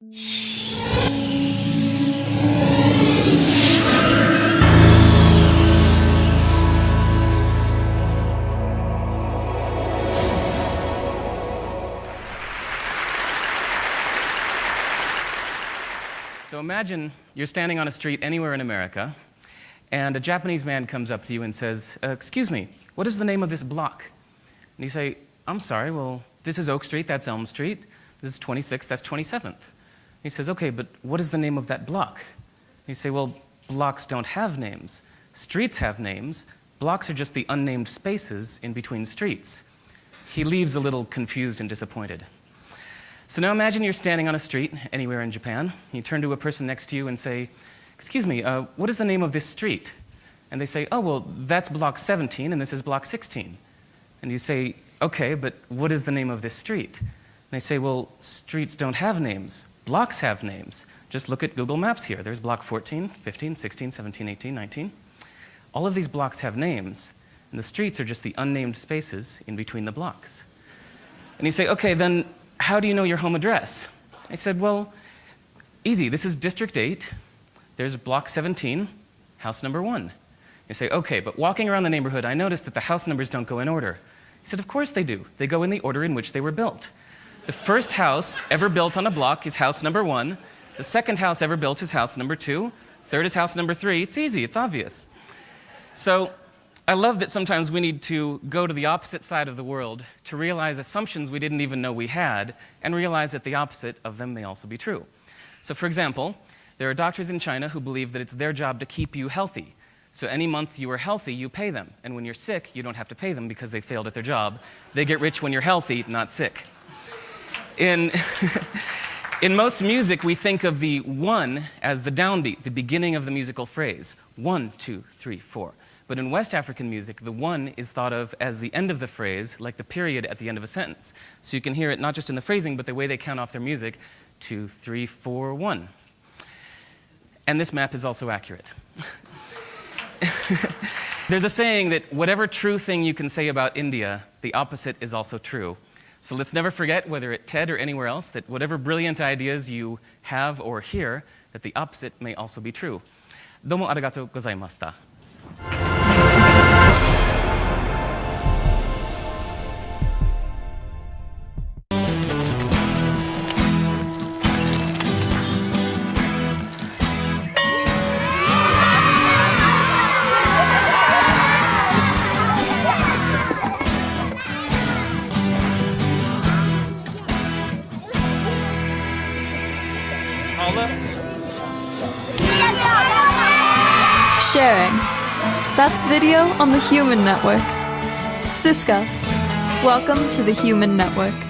So imagine you're standing on a street anywhere in America, and a Japanese man comes up to you and says, "Excuse me, what is the name of this block?" And you say, "I'm sorry, well, this is Oak Street, that's Elm Street. This is 26th, that's 27th. He says, "Okay, but what is the name of that block?" And you say, "Well, blocks don't have names. Streets have names. Blocks are just the unnamed spaces in between streets." He leaves a little confused and disappointed. So now imagine you're standing on a street anywhere in Japan. You turn to a person next to you and say, "Excuse me, what is the name of this street?" And they say, "Oh, well, that's block 17 and this is block 16. And you say, "Okay, but what is the name of this street?" And they say, "Well, streets don't have names. Blocks have names. Just look at Google Maps here. There's block 14, 15, 16, 17, 18, 19. All of these blocks have names, and the streets are just the unnamed spaces in between the blocks." And you say, "Okay, then how do you know your home address?" I said, "Well, easy. This is District 8. There's block 17, house number 1. You say, "Okay, but walking around the neighborhood, I noticed that the house numbers don't go in order." He said, "Of course they do. They go in the order in which they were built. The first house ever built on a block is house number 1. The second house ever built is house number 2. Third is house number 3. It's easy. It's obvious." So I love that sometimes we need to go to the opposite side of the world to realize assumptions we didn't even know we had, and realize that the opposite of them may also be true. So for example, there are doctors in China who believe that it's their job to keep you healthy. So any month you are healthy, you pay them. And when you're sick, you don't have to pay them because they failed at their job. They get rich when you're healthy, not sick. In most music, we think of the 1 as the downbeat, the beginning of the musical phrase. 1, 2, 3, 4. But in West African music, the 1 is thought of as the end of the phrase, like the period at the end of a sentence. So you can hear it not just in the phrasing, but the way they count off their music. 2, 3, 4, 1. And this map is also accurate. There's a saying that whatever true thing you can say about India, the opposite is also true. So let's never forget, whether at TED or anywhere else, that whatever brilliant ideas you have or hear, that the opposite may also be true. Domo arigatou gozaimashita. Sharing. That's video on the Human Network. Siska, welcome to the Human Network.